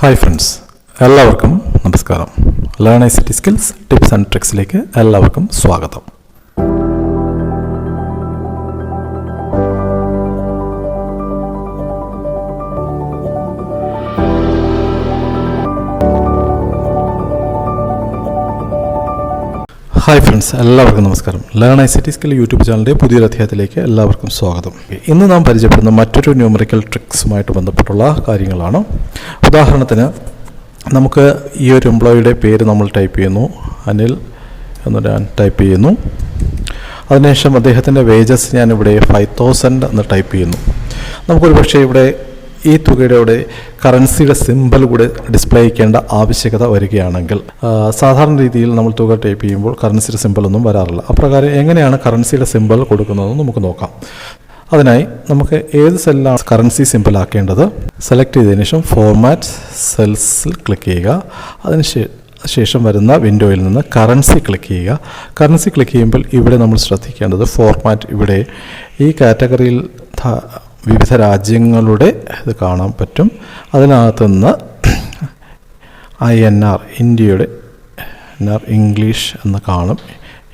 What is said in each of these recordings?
Hi friends, എല്ലാവർക്കും നമസ്കാരം. Learn ICT skills tips and ട്രിക്സിലേക്ക് എല്ലാവർക്കും സ്വാഗതം. ഹായ് ഫ്രണ്ട്സ്, എല്ലാവർക്കും നമസ്കാരം. ലേൺ ICT സ്കിൽ യൂട്യൂബ് ചാനലിൻ്റെ പുതിയൊരു അധ്യായത്തിലേക്ക് എല്ലാവർക്കും സ്വാഗതം. ഇന്ന് നാം പരിചയപ്പെടുന്ന മറ്റൊരു ന്യൂമറിക്കൽ ട്രിക്സുമായിട്ട് ബന്ധപ്പെട്ടുള്ള കാര്യങ്ങളാണ്. ഉദാഹരണത്തിന്, നമുക്ക് ഈ ഒരു എംപ്ലോയിയുടെ പേര് നമ്മൾ ടൈപ്പ് ചെയ്യുന്നു, അനിൽ എന്ന് ഞാൻ ടൈപ്പ് ചെയ്യുന്നു. അതിനുശേഷം അദ്ദേഹത്തിൻ്റെ വേജസ് ഞാനിവിടെ 5000 എന്ന് ടൈപ്പ് ചെയ്യുന്നു. നമുക്കൊരു പക്ഷേ ഇവിടെ ഈ തുകയുടെ ഇവിടെ കറൻസിയുടെ സിമ്പൽ കൂടെ ഡിസ്പ്ലേ ചെയ്യേണ്ട ആവശ്യകത വരികയാണെങ്കിൽ, സാധാരണ രീതിയിൽ നമ്മൾ തുക ടൈപ്പ് ചെയ്യുമ്പോൾ കറൻസിയുടെ സിമ്പലൊന്നും വരാറില്ല. അപ്രകാരം എങ്ങനെയാണ് കറൻസിയുടെ സിമ്പൽ കൊടുക്കുന്നതെന്ന് നമുക്ക് നോക്കാം. അതിനായി നമുക്ക് ഏത് സെല്ലാണ് കറൻസി സിമ്പിൾ ആക്കേണ്ടത് സെലക്ട് ചെയ്തതിനു ശേഷം ഫോർമാറ്റ് സെൽസിൽ ക്ലിക്ക് ചെയ്യുക. അതിനുശേഷം വരുന്ന വിൻഡോയിൽ നിന്ന് കറൻസി ക്ലിക്ക് ചെയ്യുക. കറൻസി ക്ലിക്ക് ചെയ്യുമ്പോൾ ഇവിടെ നമ്മൾ ശ്രദ്ധിക്കേണ്ടത് ഫോർമാറ്റ്, ഇവിടെ ഈ കാറ്റഗറിയിൽ വിവിധ രാജ്യങ്ങളുടെ ഇത് കാണാൻ പറ്റും. അതിനകത്തുനിന്ന് INR, ഇന്ത്യയുടെ NR ഇംഗ്ലീഷ് എന്ന് കാണും.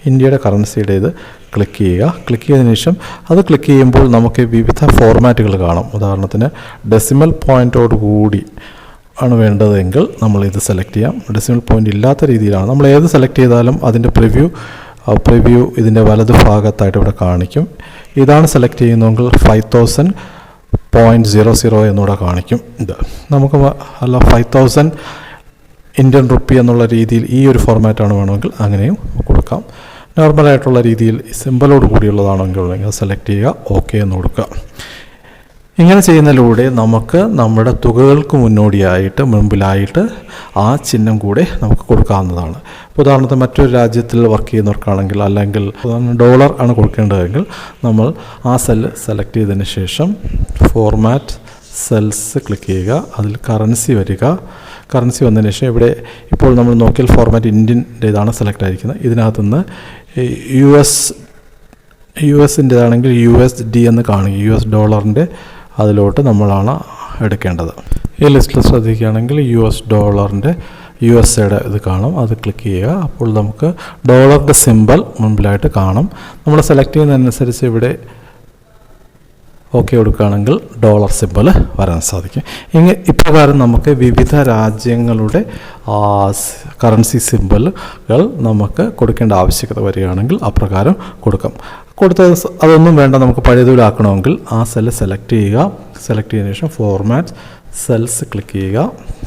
ഇന്ത്യയുടെ കറൻസിയുടെ ഇത് ക്ലിക്ക് ചെയ്യുക. ക്ലിക്ക് ചെയ്തതിനു ശേഷം അത് ക്ലിക്ക് ചെയ്യുമ്പോൾ നമുക്ക് വിവിധ ഫോർമാറ്റുകൾ കാണും. ഉദാഹരണത്തിന് ഡെസിമൽ പോയിൻറ്റോട് കൂടി ആണ് വേണ്ടതെങ്കിൽ നമ്മൾ ഇത് സെലക്ട് ചെയ്യാം. ഡെസിമൽ പോയിൻ്റ് ഇല്ലാത്ത രീതിയിലാണ് നമ്മൾ ഏത് സെലക്ട് ചെയ്താലും അതിൻ്റെ പ്രിവ്യൂ ഇതിൻ്റെ വലതു ഭാഗത്തായിട്ട് ഇവിടെ കാണിക്കും. ഇതാണ് സെലക്ട് ചെയ്യുന്നതെങ്കിൽ 5000.00 എന്നിവിടെ കാണിക്കും. ഇത് നമുക്ക് അല്ല 5000 ഇന്ത്യൻ റുപ്പി എന്നുള്ള രീതിയിൽ ഈ ഒരു ഫോർമാറ്റാണ് വേണമെങ്കിൽ അങ്ങനെയും കൊടുക്കാം. നോർമലായിട്ടുള്ള രീതിയിൽ സിമ്പലോട് കൂടിയുള്ളതാണെങ്കിൽ സെലക്ട് ചെയ്യുക, ഓക്കെ എന്ന് കൊടുക്കുക. ഇങ്ങനെ ചെയ്യുന്നതിലൂടെ നമുക്ക് നമ്മുടെ തുകകൾക്ക് മുമ്പിലായിട്ട് ആ ചിഹ്നം കൂടെ നമുക്ക് കൊടുക്കാവുന്നതാണ്. ഉദാഹരണത്തിന് മറ്റൊരു രാജ്യത്തിൽ വർക്ക് ചെയ്യുന്നവർക്കാണെങ്കിൽ, അല്ലെങ്കിൽ ഡോളർ ആണ് കൊടുക്കേണ്ടതെങ്കിൽ നമ്മൾ ആ സെല്ല് സെലക്ട് ചെയ്തതിന് ശേഷം ഫോർമാറ്റ് സെൽസ് ക്ലിക്ക് ചെയ്യുക. അതിൽ കറൻസി വരിക. കറൻസി വന്നതിന് ശേഷം ഇവിടെ ഇപ്പോൾ നമ്മൾ നോക്കിയാൽ ഫോർമാറ്റ് ഇന്ത്യൻ്റേതാണ് സെലക്ട് ആയിരിക്കുന്നത്. ഇതിനകത്തുനിന്ന് യുഎസിൻ്റേതാണെങ്കിൽ USD എന്ന് കാണുക, US ഡോളറിൻ്റെ അതിലോട്ട് നമ്മളാണ് എടുക്കേണ്ടത്. ഈ ലിസ്റ്റിൽ ശ്രദ്ധിക്കുകയാണെങ്കിൽ US ഡോളറിൻ്റെ USAയുടെ ഇത് കാണും. അത് ക്ലിക്ക് ചെയ്യുക. അപ്പോൾ നമുക്ക് ഡോളറിൻ്റെ സിമ്പൽ മുൻപിലായിട്ട് കാണും. നമ്മൾ സെലക്ട് ചെയ്യുന്നതനുസരിച്ച് ഇവിടെ ഓക്കെ കൊടുക്കുകയാണെങ്കിൽ ഡോളർ സിമ്പൽ വരാൻ സാധിക്കും. ഇപ്രകാരം നമുക്ക് വിവിധ രാജ്യങ്ങളുടെ കറൻസി സിമ്പലുകൾ നമുക്ക് കൊടുക്കേണ്ട ആവശ്യകത വരികയാണെങ്കിൽ അപ്രകാരം കൊടുക്കാം. അതൊന്നും വേണ്ട, നമുക്ക് പഴയതിലാക്കണമെങ്കിൽ ആ സെല്ല് സെലക്ട് ചെയ്യുക. സെലക്ട് ചെയ്തതിനു ശേഷം ഫോർമാറ്റ് സെൽസ് ക്ലിക്ക് ചെയ്യുക.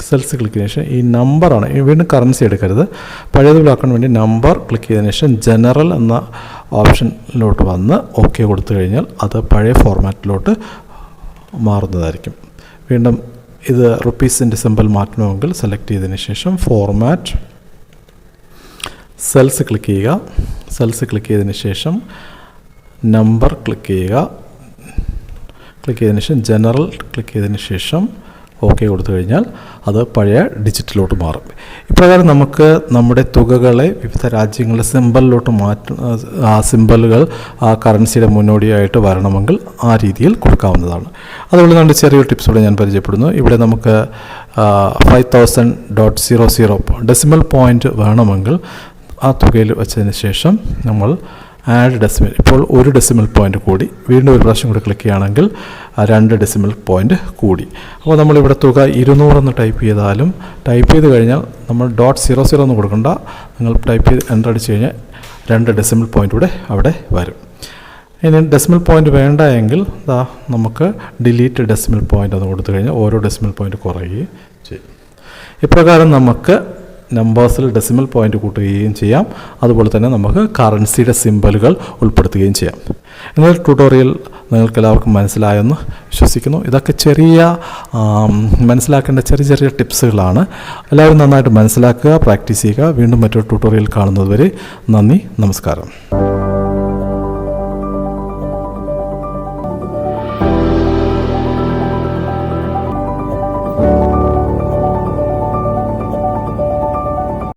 സെൽസ് ക്ലിക്ക് ചെയ്തതിനു ശേഷം ഈ നമ്പറാണ്, വീണ്ടും കറൻസി എടുക്കരുത്, പഴയതിലാക്കാൻ വേണ്ടി നമ്പർ ക്ലിക്ക് ചെയ്തതിനു ശേഷം ജനറൽ എന്ന ഓപ്ഷനിലോട്ട് വന്ന് ഓക്കെ കൊടുത്തു കഴിഞ്ഞാൽ അത് പഴയ ഫോർമാറ്റിലോട്ട് മാറുന്നതായിരിക്കും. വീണ്ടും ഇത് റുപ്പീസിൻ്റെ സിമ്പൽ മാറ്റണമെങ്കിൽ സെലക്ട് ചെയ്തതിന് ശേഷം ഫോർമാറ്റ് സെൽസ് ക്ലിക്ക് ചെയ്യുക. സെൽസ് ക്ലിക്ക് ചെയ്തതിന് ശേഷം നമ്പർ ക്ലിക്ക് ചെയ്യുക. ക്ലിക്ക് ചെയ്തതിന് ശേഷം ജനറൽ ക്ലിക്ക് ചെയ്തതിന് ശേഷം ഓക്കെ കൊടുത്തു കഴിഞ്ഞാൽ അത് പഴയ ഡിജിറ്റിലോട്ട് മാറും. ഇപ്രകാരം നമുക്ക് നമ്മുടെ തുകകളെ വിവിധ രാജ്യങ്ങളുടെ സിമ്പലിലോട്ട് ആ സിമ്പലുകൾ ആ കറൻസിയുടെ മുന്നോടിയായിട്ട് വരണമെങ്കിൽ ആ രീതിയിൽ കൊടുക്കാവുന്നതാണ്. അതുപോലെ നമ്മുടെ ചെറിയൊരു ടിപ്സോടെ ഞാൻ പരിചയപ്പെടുന്നു. ഇവിടെ നമുക്ക് 5000.00 ഡെസിമൽ പോയിൻ്റ് വേണമെങ്കിൽ ആ തുകയിൽ വെച്ചതിന് ശേഷം നമ്മൾ ആഡ് ഡെസിമൽ, ഇപ്പോൾ 1 ഡെസിമൽ പോയിൻ്റ് കൂടി, വീണ്ടും ഒരു പ്രാവശ്യം കൂടി ക്ലിക്ക് ചെയ്യുകയാണെങ്കിൽ 2 ഡെസിമൽ പോയിൻ്റ് കൂടി. അപ്പോൾ നമ്മളിവിടെ തുക 200 എന്ന് ടൈപ്പ് ചെയ്താലും, ടൈപ്പ് ചെയ്ത് കഴിഞ്ഞാൽ നമ്മൾ .00 എന്ന് കൊടുക്കണ്ട, നിങ്ങൾ ടൈപ്പ് ചെയ്ത് എൻ്റർ അടിച്ച് കഴിഞ്ഞാൽ 2 ഡെസിമൽ പോയിൻ്റ് കൂടെ അവിടെ വരും. ഇനി ഡെസിമൽ പോയിൻ്റ് വേണ്ട എങ്കിൽ നമുക്ക് ഡിലീറ്റ് ഡെസിമൽ പോയിൻ്റ് എന്ന് കൊടുത്തു കഴിഞ്ഞാൽ ഓരോ ഡെസിമൽ പോയിൻ്റ് കുറയുകയും ചെയ്യും. ഇപ്രകാരം നമുക്ക് നമ്പേഴ്സിൽ ഡെസിമൽ പോയിൻ്റ് കൂട്ടുകയും ചെയ്യാം. അതുപോലെ തന്നെ നമുക്ക് കറൻസിയുടെ സിമ്പലുകൾ ഉൾപ്പെടുത്തുകയും ചെയ്യാം. ഇന്നത്തെ ട്യൂട്ടോറിയൽ നിങ്ങൾക്ക് എല്ലാവർക്കും മനസ്സിലായെന്ന് വിശ്വസിക്കുന്നു. ഇതൊക്കെ മനസ്സിലാക്കേണ്ട ചെറിയ ടിപ്സുകളാണ്. എല്ലാവരും നന്നായിട്ട് മനസ്സിലാക്കുക, പ്രാക്ടീസ് ചെയ്യുക. വീണ്ടും മറ്റൊരു ട്യൂട്ടോറിയൽ കാണുന്നതുവരെ നന്ദി, നമസ്കാരം.